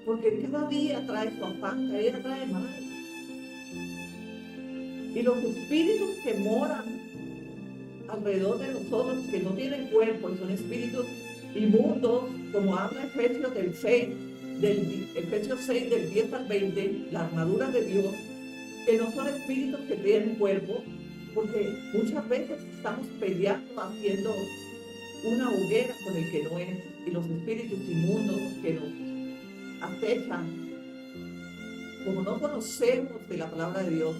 Porque cada día trae su afán, cada día trae mal. Y los espíritus que moran alrededor de nosotros, que no tienen cuerpo y son espíritus inmundos, como habla Efesios 6, del 10 al 20, la armadura de Dios, que no son espíritus que tienen cuerpo, porque muchas veces estamos peleando, haciendo una hoguera con el que no es, y los espíritus inmundos que nos acechan, como no conocemos de la palabra de Dios,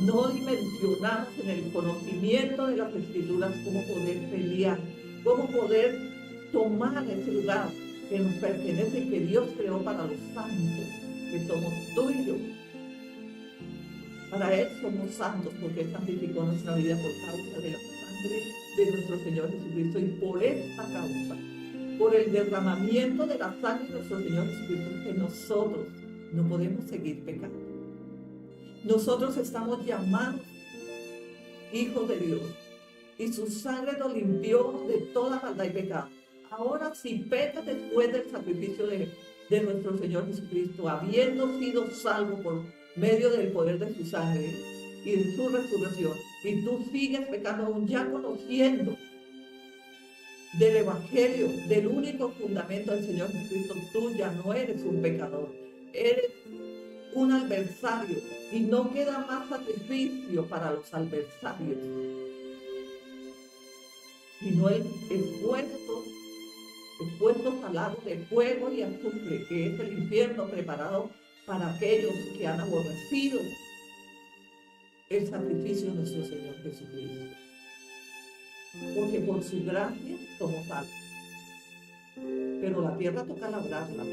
no dimensionamos en el conocimiento de las Escrituras cómo poder pelear, cómo poder tomar ese lugar que nos pertenece y que Dios creó para los santos, que somos tú y yo. Para Él somos santos porque Él santificó nuestra vida por causa de la sangre de nuestro Señor Jesucristo, y por esta causa, por el derramamiento de la sangre de nuestro Señor Jesucristo, que nosotros no podemos seguir pecando. Nosotros estamos llamados hijos de Dios y su sangre nos limpió de toda maldad y pecado. Ahora, si pecas después del sacrificio de nuestro Señor Jesucristo, habiendo sido salvo por medio del poder de su sangre y de su resurrección, y tú sigues pecando aún ya conociendo del Evangelio, del único fundamento del Señor Jesucristo, tú ya no eres un pecador, eres un adversario, y no queda más sacrificio para los adversarios, sino el expuestos al lago de fuego y azufre, que es el infierno preparado para aquellos que han aborrecido el sacrificio de nuestro Señor Jesucristo. Porque por su gracia somos salvos. Pero la tierra toca labrarla.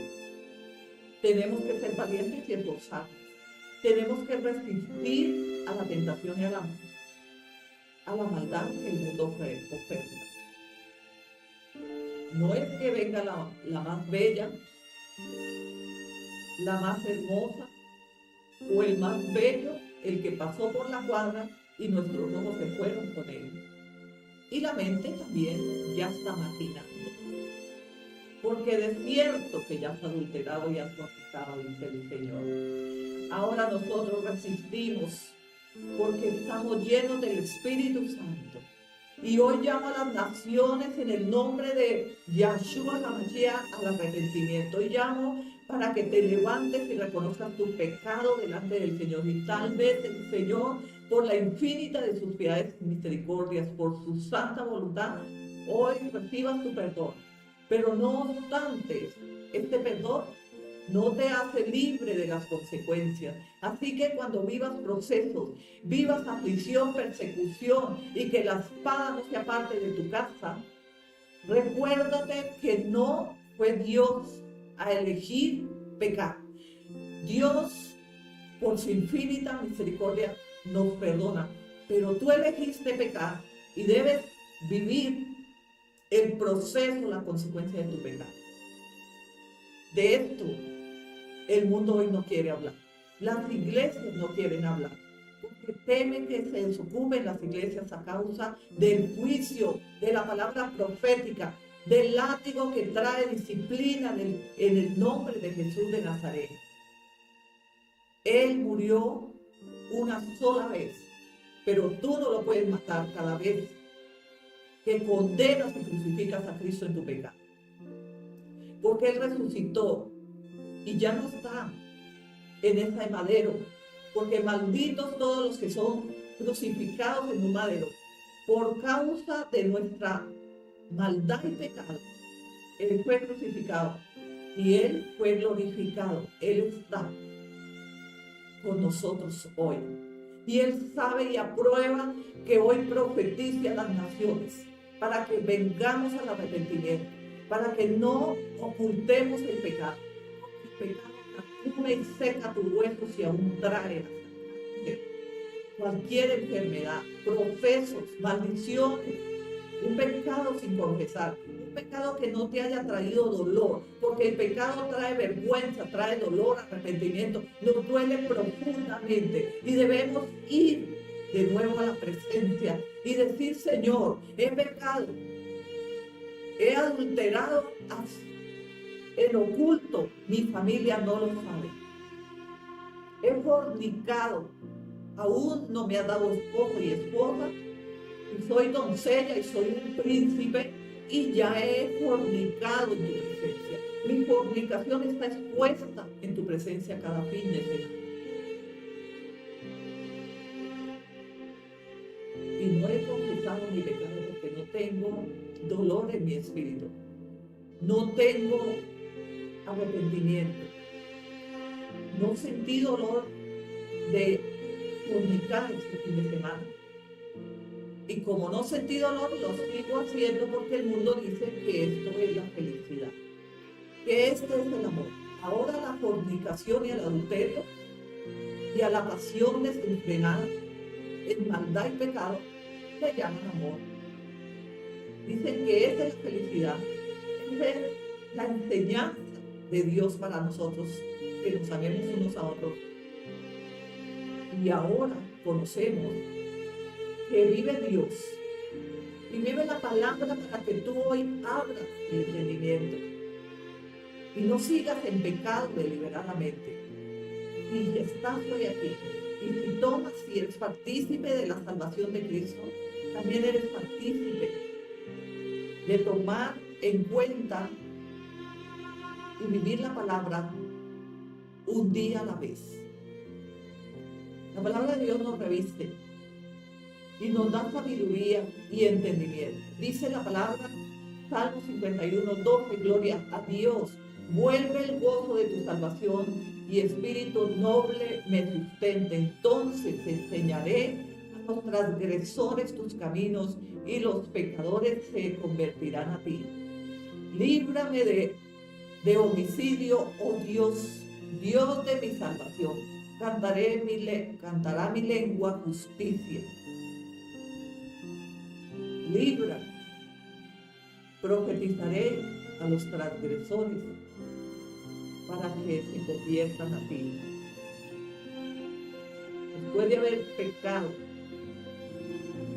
Tenemos que ser valientes y esforzarnos. Tenemos que resistir a la tentación y a la maldad que el mundo oferta. No es que venga la más bella, la más hermosa o el más bello, el que pasó por la cuadra y nuestros ojos se fueron con él. Y la mente también ya está maquinando. Porque de cierto que ya está adulterado y has fornicado, dice el Señor. Ahora nosotros resistimos porque estamos llenos del Espíritu Santo. Y hoy llamo a las naciones en el nombre de Yahshua HaMashiach al arrepentimiento. Y llamo para que te levantes y reconozcas tu pecado delante del Señor. Y tal vez el Señor, por la infinita de sus piedades y misericordias, por su santa voluntad, hoy recibas tu perdón. Pero no obstante, este perdón no te hace libre de las consecuencias. Así que cuando vivas procesos, vivas aflicción, persecución, y que la espada no sea parte de tu casa, recuérdate que no fue Dios a elegir pecar. Dios, por su infinita misericordia, nos perdona. Pero tú elegiste pecar y debes vivir el proceso, la consecuencia de tu pecado. De esto el mundo hoy no quiere hablar. Las iglesias no quieren hablar, porque temen que se desocupen las iglesias a causa del juicio, de la palabra profética, del látigo que trae disciplina en el nombre de Jesús de Nazaret. Él murió una sola vez, pero tú no lo puedes matar cada vez que condenas y crucificas a Cristo en tu pecado. Porque Él resucitó y ya no está en ese madero. Porque malditos todos los que son crucificados en un madero por causa de nuestra maldad y pecado. Él fue crucificado y Él fue glorificado. Él está con nosotros hoy. Y Él sabe y aprueba que hoy profetice a las naciones para que vengamos al arrepentimiento, para que no ocultemos el pecado. El pecado carcome y seca tus huesos y aún trae cualquier enfermedad, procesos, maldiciones, un pecado sin confesar, un pecado que no te haya traído dolor, porque el pecado trae vergüenza, trae dolor, arrepentimiento, nos duele profundamente y debemos ir de nuevo a la presencia y decir: Señor, he pecado, he adulterado en oculto, mi familia no lo sabe, he fornicado, aún no me ha dado esposo y esposa, y soy doncella y soy un príncipe, y ya he fornicado en tu presencia. Mi fornicación está expuesta en tu presencia cada fin de semana. Y no he confesado mi pecado porque no tengo dolor en mi espíritu. No tengo arrepentimiento. No sentí dolor de fornicar este fin de semana. Y como no sentí dolor, lo sigo haciendo porque el mundo dice que esto es la felicidad, que este es el amor. Ahora la fornicación y el adulterio y a la pasión desenfrenada en maldad y pecado se llaman amor. Dicen que esta es la felicidad, esta es la enseñanza de Dios para nosotros, que nos amemos unos a otros. Y ahora conocemos que vive Dios y vive la palabra para que tú hoy abras el entendimiento y no sigas en pecado deliberadamente. Y estás hoy aquí. Y si tomas y eres partícipe de la salvación de Cristo, también eres partícipe de tomar en cuenta y vivir la palabra un día a la vez. La palabra de Dios nos reviste y nos da sabiduría y entendimiento. Dice la palabra, Salmo 51, 12, gloria a Dios. Vuelve el gozo de tu salvación y espíritu noble me sustente. Entonces enseñaré a los transgresores tus caminos y los pecadores se convertirán a ti. Líbrame de homicidio, oh Dios, Dios de mi salvación. Cantará mi lengua justicia. Libra, profetizaré a los transgresores para que se conviertan a ti. Después de haber pecado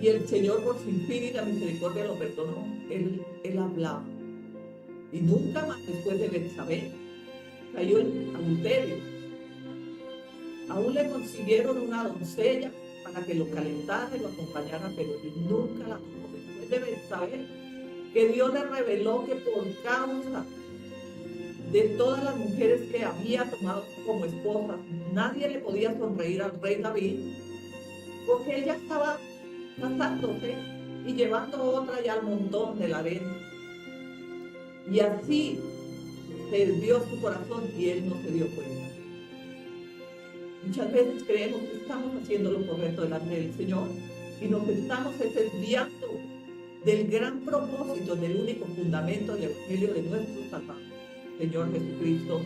y el Señor por su infinita misericordia lo perdonó, él hablaba. Y nunca más después de Betsabé cayó en adulterio. Aún le consiguieron una doncella para que lo calentara y lo acompañara, pero él nunca la tomó. Deben saber que Dios le reveló que por causa de todas las mujeres que había tomado como esposas, nadie le podía sonreír al rey David, porque ella estaba casándose y llevando otra ya al montón de la arena. Y así se desvió su corazón y él no se dio cuenta. Muchas veces creemos que estamos haciendo lo correcto delante del Señor y nos estamos desviando del gran propósito, del único fundamento del Evangelio de nuestro Salvador, Señor Jesucristo,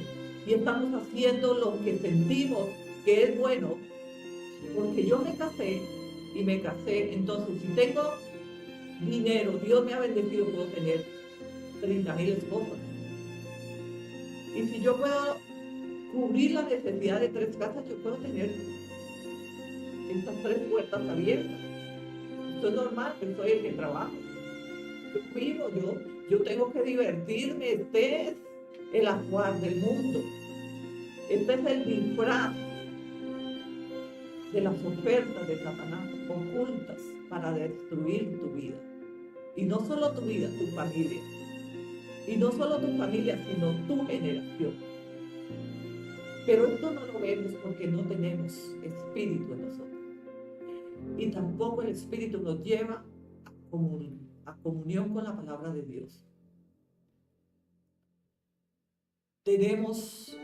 y estamos haciendo lo que sentimos que es bueno, porque yo me casé, entonces si tengo dinero, Dios me ha bendecido, puedo tener 30,000 esposas, y si yo puedo cubrir la necesidad de 3 casas, yo puedo tener estas 3 puertas abiertas. Esto es normal, yo soy el que trabaja. Yo vivo, yo tengo que divertirme. Este es el ajuar del mundo. Este es el disfraz de las ofertas de Satanás ocultas para destruir tu vida. Y no solo tu vida, tu familia. Y no solo tu familia, sino tu generación. Pero esto no lo vemos porque no tenemos espíritu en nosotros. Y tampoco el espíritu nos lleva a comunión con la palabra de Dios. Tenemos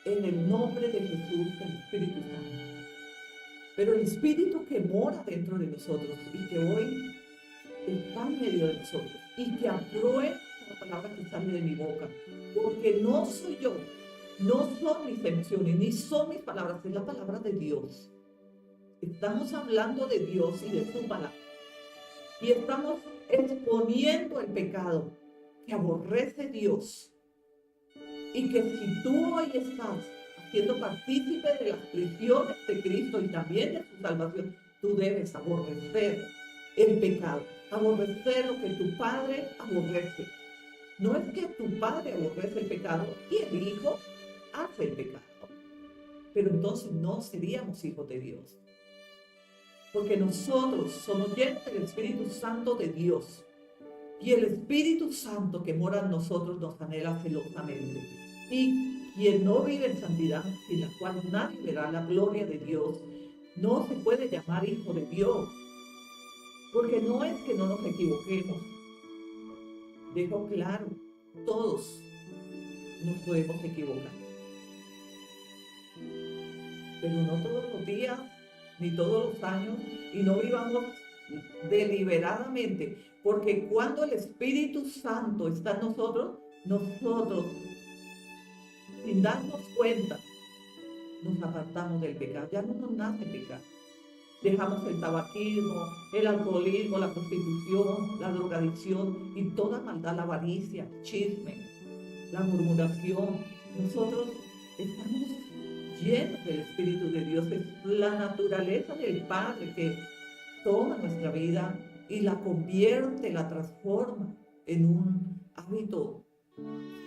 en el nombre de Jesús el Espíritu Santo. Pero el Espíritu que mora dentro de nosotros y que hoy está en medio de nosotros y que aprueba la palabra que sale de mi boca, porque no soy yo, no son mis emociones, ni son mis palabras, es la palabra de Dios. Estamos hablando de Dios y de su palabra. y estamos exponiendo el pecado que aborrece Dios, y que si tú hoy estás siendo partícipe de las prisiones de Cristo y también de su salvación, tú debes aborrecer el pecado, aborrecer lo que tu padre aborrece. No es que tu padre aborrece el pecado y el hijo hace el pecado, pero entonces no seríamos hijos de Dios, porque nosotros somos llenos del Espíritu Santo de Dios, y el Espíritu Santo que mora en nosotros nos anhela celosamente. Y quien no vive en santidad, sin la cual nadie verá la gloria de Dios, no se puede llamar hijo de Dios, porque no es que no nos equivoquemos. Dejo claro, todos nos podemos equivocar, pero no todos los días, ni todos los años, y no vivamos deliberadamente, porque cuando el Espíritu Santo está en nosotros, sin darnos cuenta, nos apartamos del pecado. Ya no nos nace pecar. Dejamos el tabaquismo, el alcoholismo, la prostitución, la drogadicción y toda maldad, la avaricia, el chisme, la murmuración. Nosotros estamos llenos del Espíritu de Dios. Es la naturaleza del Padre que toma nuestra vida y la convierte, la transforma en un hábito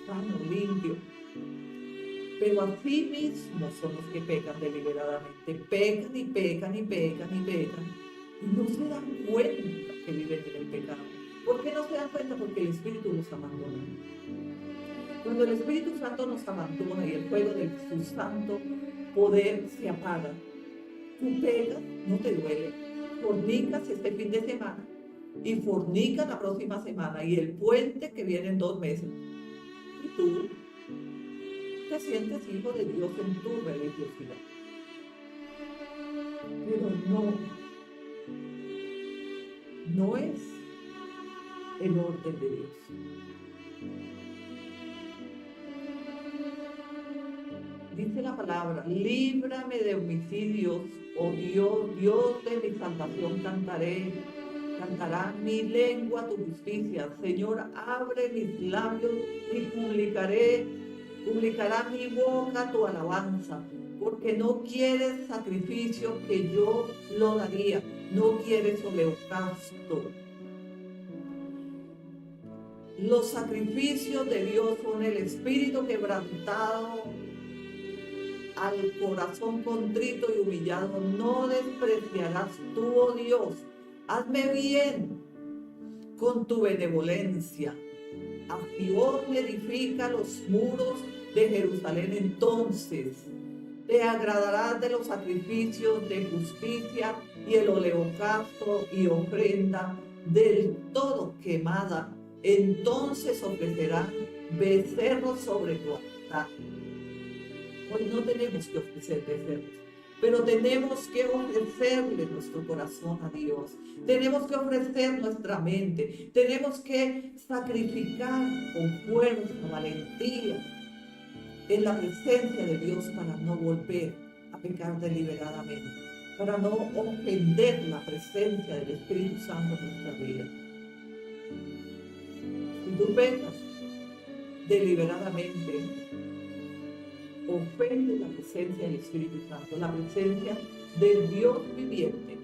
sano, limpio. Pero así mismo son los que pecan deliberadamente. Pecan y pecan y pecan y pecan. Y no se dan cuenta que viven en el pecado. ¿Por qué no se dan cuenta? Porque el Espíritu los abandona. Cuando el Espíritu Santo nos abandona y el fuego de su santo poder se apaga, tú pecas, no te duele, fornicas este fin de semana y fornicas la próxima semana y el puente que viene en 2 meses. Y tú te sientes hijo de Dios en tu religiosidad. Pero no es el orden de Dios. Dice la palabra, líbrame de homicidios, oh Dios, Dios de mi salvación cantará mi lengua tu justicia. Señor, abre mis labios y publicará mi boca tu alabanza, porque no quieres sacrificio que yo lo daría, no quieres holocausto. Los sacrificios de Dios son el espíritu quebrantado, al corazón contrito y humillado no despreciarás tú, oh Dios. Hazme bien con tu benevolencia. A Sion edifica los muros de Jerusalén. Entonces te agradarás de los sacrificios de justicia y el holocausto y ofrenda del todo quemada. Entonces ofrecerán becerros sobre tu altar. Hoy no tenemos que ofrecer becerros, pero tenemos que ofrecerle nuestro corazón a Dios. Tenemos que ofrecer nuestra mente. Tenemos que sacrificar con fuerza, valentía en la presencia de Dios para no volver a pecar deliberadamente, para no ofender la presencia del Espíritu Santo en nuestra vida. Si tú pecas deliberadamente, ofende la presencia del Espíritu Santo, la presencia del Dios viviente.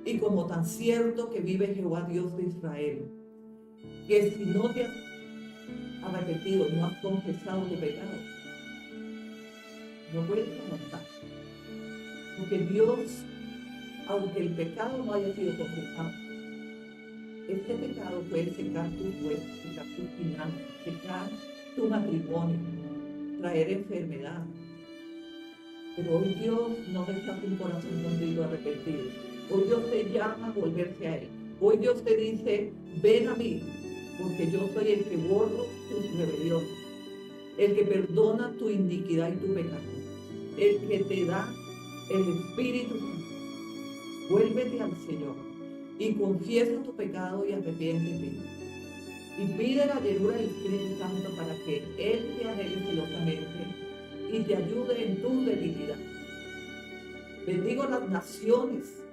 Y como tan cierto que vive Jehová Dios de Israel, que si no te has arrepentido, no has confesado tu pecado, no puedes avanzar. Porque Dios, aunque el pecado no haya sido confesado, este pecado puede secar tus huesos, secar tus finanzas, secar tu matrimonio, traer enfermedad. Pero hoy Dios no rechaza un corazón contrito arrepentido. Hoy Dios te llama a volverse a Él. Hoy Dios te dice, ven a mí, porque yo soy el que borro tus rebeliones, el que perdona tu iniquidad y tu pecado, el que te da el Espíritu Santo. Vuélvete al Señor y confiesa tu pecado y arrepiéntete. Y pide la llenura del Espíritu Santo para que Él te anhele celosamente y te ayude en tu debilidad. Bendigo las naciones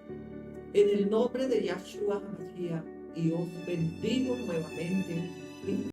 en el nombre de Yahshua HaMashiach, y os bendigo nuevamente.